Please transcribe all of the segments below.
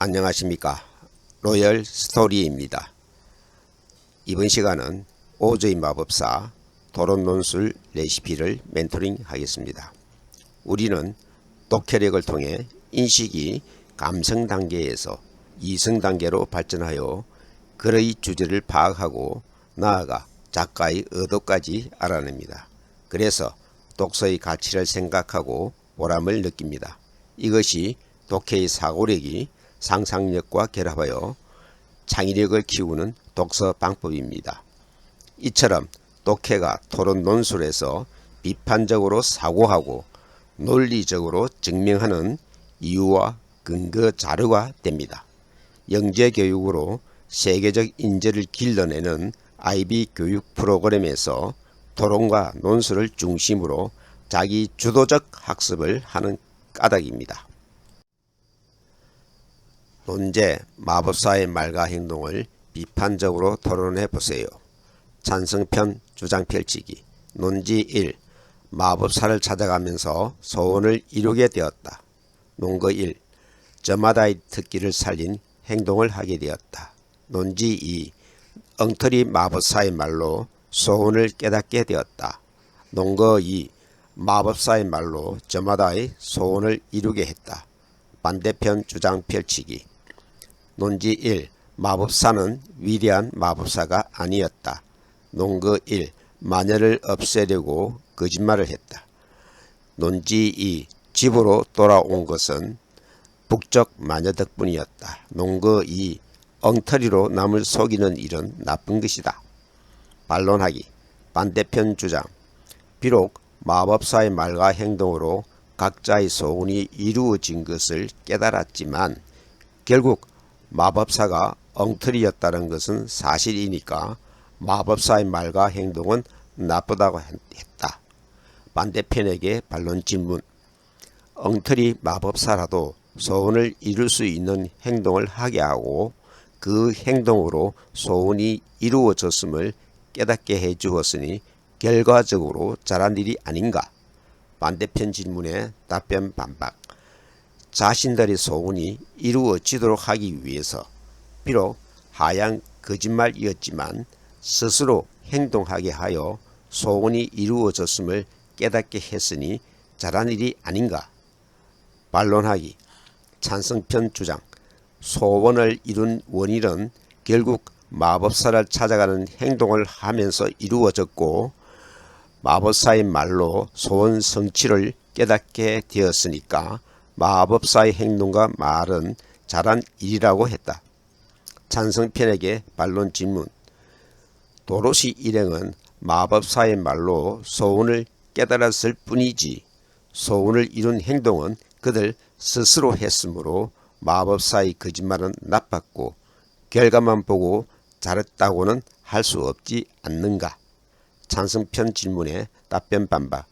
안녕하십니까. 로열 스토리입니다. 이번 시간은 오즈의 마법사 토론 논술 레시피를 멘토링 하겠습니다. 우리는 독해력을 통해 인식이 감성 단계에서 이성 단계로 발전하여 글의 주제를 파악하고 나아가 작가의 의도까지 알아냅니다. 그래서 독서의 가치를 생각하고 보람을 느낍니다. 이것이 독해의 사고력이 상상력과 결합하여 창의력을 키우는 독서 방법입니다. 이처럼 독해가 토론 논술에서 비판적으로 사고하고 논리적으로 증명하는 이유와 근거 자료가 됩니다. 영재교육으로 세계적 인재를 길러내는 IB 교육 프로그램에서 토론과 논술을 중심으로 자기 주도적 학습을 하는 까닭입니다. 논제, 마법사의 말과 행동을 비판적으로 토론해 보세요. 찬성편 주장 펼치기. 논지 1. 마법사를 찾아가면서 소원을 이루게 되었다. 논거 1. 저마다의 특기를 살린 행동을 하게 되었다. 논지 2. 엉터리 마법사의 말로 소원을 깨닫게 되었다. 논거 2. 마법사의 말로 저마다의 소원을 이루게 했다. 반대편 주장 펼치기. 논지 1. 마법사는 위대한 마법사가 아니었다. 논거 1. 마녀를 없애려고 거짓말을 했다. 논지 2. 집으로 돌아온 것은 북쪽 마녀 덕분이었다. 논거 2. 엉터리로 남을 속이는 일은 나쁜 것이다. 반론하기. 반대편 주장. 비록 마법사의 말과 행동으로 각자의 소원이 이루어진 것을 깨달았지만 결국 마법사가 엉터리였다는 것은 사실이니까 마법사의 말과 행동은 나쁘다고 했다. 반대편에게 반론 질문. 엉터리 마법사라도 소원을 이룰 수 있는 행동을 하게 하고 그 행동으로 소원이 이루어졌음을 깨닫게 해 주었으니 결과적으로 잘한 일이 아닌가? 반대편 질문에 답변 반박. 자신들의 소원이 이루어지도록 하기 위해서 비록 하얀 거짓말이었지만 스스로 행동하게 하여 소원이 이루어졌음을 깨닫게 했으니 잘한 일이 아닌가? 반론하기. 찬성편 주장. 소원을 이룬 원인은 결국 마법사를 찾아가는 행동을 하면서 이루어졌고 마법사의 말로 소원 성취를 깨닫게 되었으니까 마법사의 행동과 말은 잘한 일이라고 했다. 찬성편에게 반론 질문. 도로시 일행은 마법사의 말로 소원을 깨달았을 뿐이지 소원을 이룬 행동은 그들 스스로 했으므로 마법사의 거짓말은 나빴고 결과만 보고 잘했다고는 할 수 없지 않는가? 찬성편 질문에 답변 반박.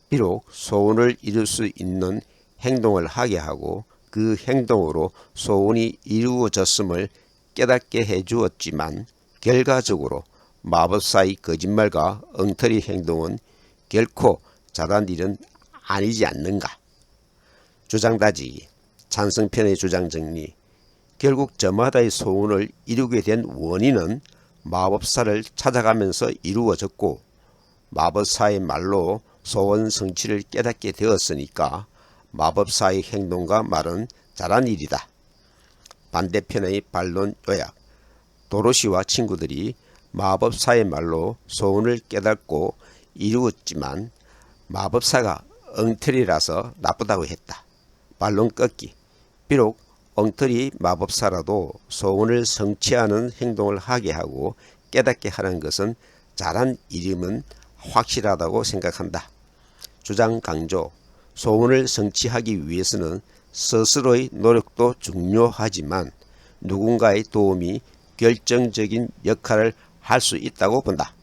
비록 소원을 이룰 수 있는 행동을 하게 하고 그 행동으로 소원이 이루어졌음을 깨닫게 해 주었지만 결과적으로 마법사의 거짓말과 엉터리 행동은 결코 잘한 일은 아니지 않는가? 주장 다지기. 찬성편의 주장 정리. 결국 저마다의 소원을 이루게 된 원인은 마법사를 찾아가면서 이루어졌고 마법사의 말로 소원 성취를 깨닫게 되었으니까 마법사의 행동과 말은 잘한 일이다. 반대편의 반론 요약. 도로시와 친구들이 마법사의 말로 소원을 깨닫고 이루었지만 마법사가 엉터리라서 나쁘다고 했다. 반론 꺾기. 비록 엉터리 마법사라도 소원을 성취하는 행동을 하게 하고 깨닫게 하는 것은 잘한 일임은 확실하다고 생각한다. 주장 강조. 소원을 성취하기 위해서는 스스로의 노력도 중요하지만 누군가의 도움이 결정적인 역할을 할 수 있다고 본다.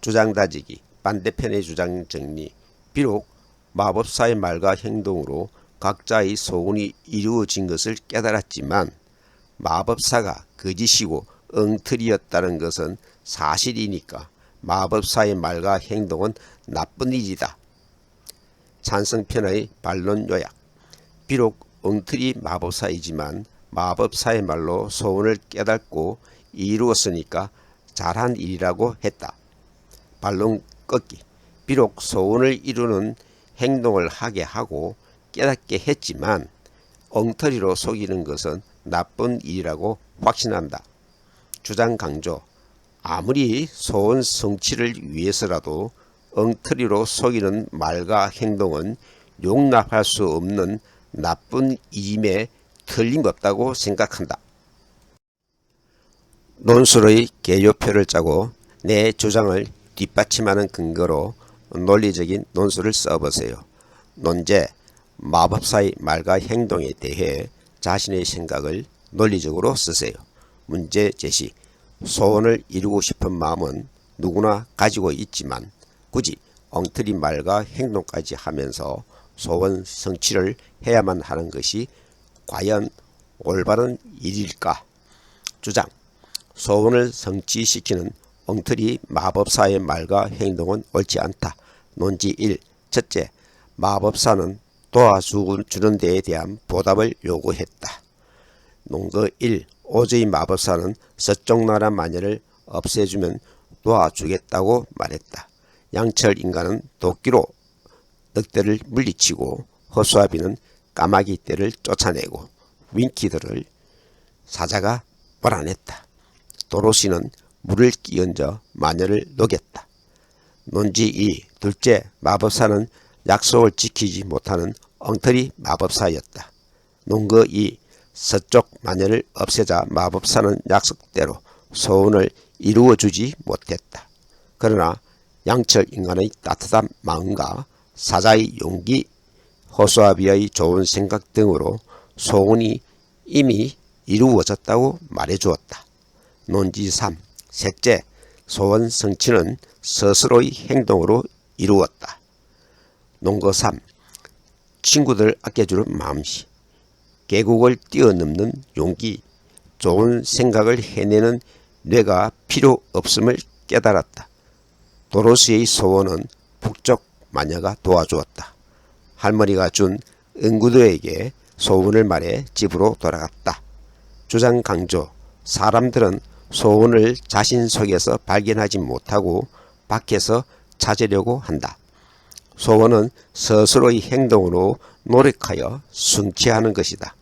주장 다지기. 반대편의 주장 정리. 비록 마법사의 말과 행동으로 각자의 소원이 이루어진 것을 깨달았지만 마법사가 거짓이고 엉터리였다는 것은 사실이니까 마법사의 말과 행동은 나쁜 일이다. 찬성편의 반론 요약. 비록 엉터리 마법사이지만 마법사의 말로 소원을 깨닫고 이루었으니까 잘한 일이라고 했다. 반론 꺾기. 비록 소원을 이루는 행동을 하게 하고 깨닫게 했지만 엉터리로 속이는 것은 나쁜 일이라고 확신한다. 주장 강조. 아무리 소원 성취를 위해서라도 엉터리로 속이는 말과 행동은 용납할 수 없는 나쁜 일임에 틀림없다고 생각한다. 논술의 개요표를 짜고 내 주장을 뒷받침하는 근거로 논리적인 논술을 써보세요. 논제, 마법사의 말과 행동에 대해 자신의 생각을 논리적으로 쓰세요. 문제 제시. 소원을 이루고 싶은 마음은 누구나 가지고 있지만 굳이 엉터리 말과 행동까지 하면서 소원 성취를 해야만 하는 것이 과연 올바른 일일까? 주장. 소원을 성취시키는 엉터리 마법사의 말과 행동은 옳지 않다. 논지 1. 첫째, 마법사는 도와주는 데에 대한 보답을 요구했다. 논거 1. 오즈의 마법사는 서쪽 나라 마녀를 없애주면 도와주겠다고 말했다. 양철 인간은 도끼로 늑대를 물리치고 허수아비는 까마귀 떼를 쫓아내고 윙키들을 사자가 몰아냈다. 도로시는 물을 끼얹어 마녀를 녹였다. 논지 2. 둘째, 마법사는 약속을 지키지 못하는 엉터리 마법사였다. 논거 2. 서쪽 마녀를 없애자 마법사는 약속대로 소원을 이루어주지 못했다. 그러나 양철 인간의 따뜻한 마음과 사자의 용기, 호수아비의 좋은 생각 등으로 소원이 이미 이루어졌다고 말해주었다. 논지 3. 셋째, 소원 성취는 스스로의 행동으로 이루었다. 논거 3. 친구들 아껴주는 마음씨, 계곡을 뛰어넘는 용기, 좋은 생각을 해내는 뇌가 필요 없음을 깨달았다. 도로시의 소원은 북쪽 마녀가 도와주었다. 할머니가 준 응구두에게 소원을 말해 집으로 돌아갔다. 주장 강조. 사람들은 소원을 자신 속에서 발견하지 못하고 밖에서 찾으려고 한다. 소원은 스스로의 행동으로 노력하여 성취하는 것이다.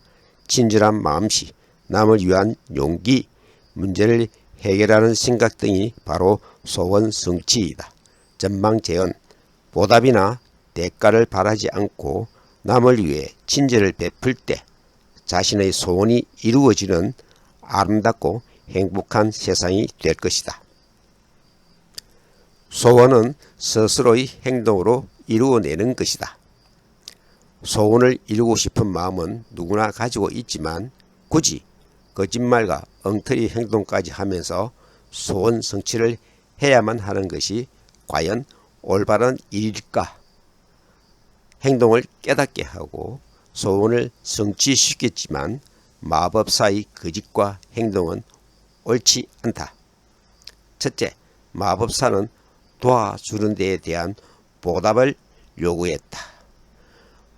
친절한 마음씨, 남을 위한 용기, 문제를 해결하는 생각 등이 바로 소원 성취이다. 전망 재현. 보답이나 대가를 바라지 않고 남을 위해 친절을 베풀 때 자신의 소원이 이루어지는 아름답고 행복한 세상이 될 것이다. 소원은 스스로의 행동으로 이루어내는 것이다. 소원을 이루고 싶은 마음은 누구나 가지고 있지만 굳이 거짓말과 엉터리 행동까지 하면서 소원 성취를 해야만 하는 것이 과연 올바른 일일까? 행동을 깨닫게 하고 소원을 성취시켰지만 마법사의 거짓과 행동은 옳지 않다. 첫째, 마법사는 도와주는 데에 대한 보답을 요구했다.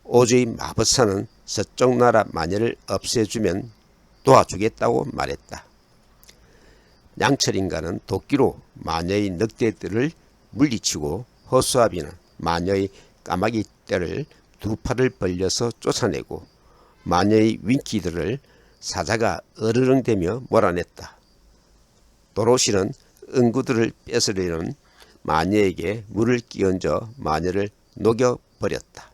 오즈의 마법사는 서쪽 나라 마녀를 없애주면 도와주겠다고 말했다. 양철 인간은 도끼로 마녀의 늑대들을 물리치고 허수아비는 마녀의 까마귀 떼를 두 팔을 벌려서 쫓아내고 마녀의 윙키들을 사자가 어르렁대며 몰아냈다. 도로시는 응구들을 뺏으려는 마녀에게 물을 끼얹어 마녀를 녹여버렸다.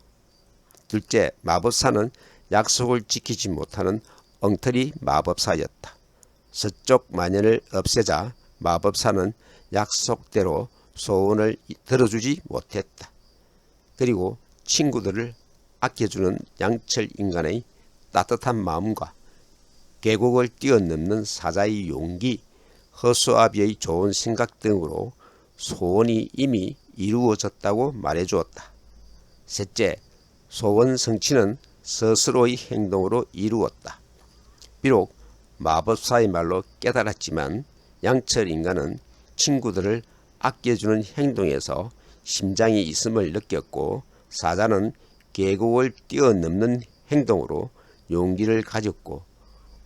둘째, 마법사는 약속을 지키지 못하는 엉터리 마법사였다. 서쪽 마녀를 없애자 마법사는 약속대로 소원을 들어주지 못했다. 그리고 친구들을 아껴주는 양철 인간의 따뜻한 마음과 계곡을 뛰어넘는 사자의 용기, 허수아비의 좋은 생각 등으로 소원이 이미 이루어졌다고 말해주었다. 셋째, 소원 성취는 스스로의 행동으로 이루었다. 비록 마법사의 말로 깨달았지만 양철 인간은 친구들을 아껴주는 행동에서 심장이 있음을 느꼈고 사자는 계곡을 뛰어넘는 행동으로 용기를 가졌고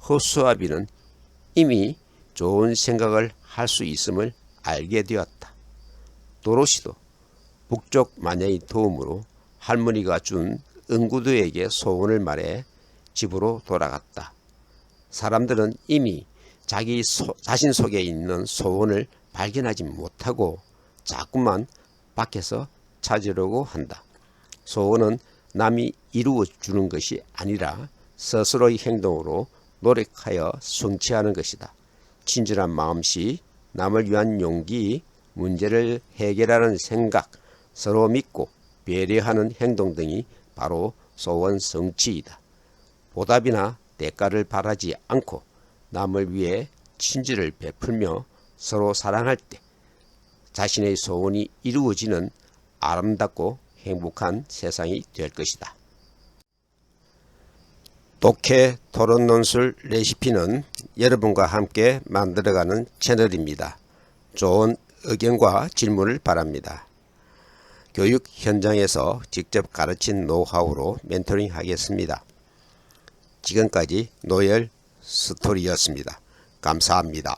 허수아비는 이미 좋은 생각을 할 수 있음을 알게 되었다. 도로시도 북쪽 마녀의 도움으로 할머니가 준 응구두에게 소원을 말해 집으로 돌아갔다. 사람들은 이미 자신 속에 있는 소원을 발견하지 못하고 자꾸만 밖에서 찾으려고 한다. 소원은 남이 이루어 주는 것이 아니라 스스로의 행동으로 노력하여 성취하는 것이다. 친절한 마음씨, 남을 위한 용기, 문제를 해결하는 생각, 서로 믿고 배려하는 행동 등이 바로 소원 성취이다. 보답이나 대가를 바라지 않고 남을 위해 친절을 베풀며 서로 사랑할 때 자신의 소원이 이루어지는 아름답고 행복한 세상이 될 것이다. 독해 토론 논술 레시피는 여러분과 함께 만들어가는 채널입니다. 좋은 의견과 질문을 바랍니다. 교육 현장에서 직접 가르친 노하우로 멘토링 하겠습니다. 지금까지 노열 스토리였습니다. 감사합니다.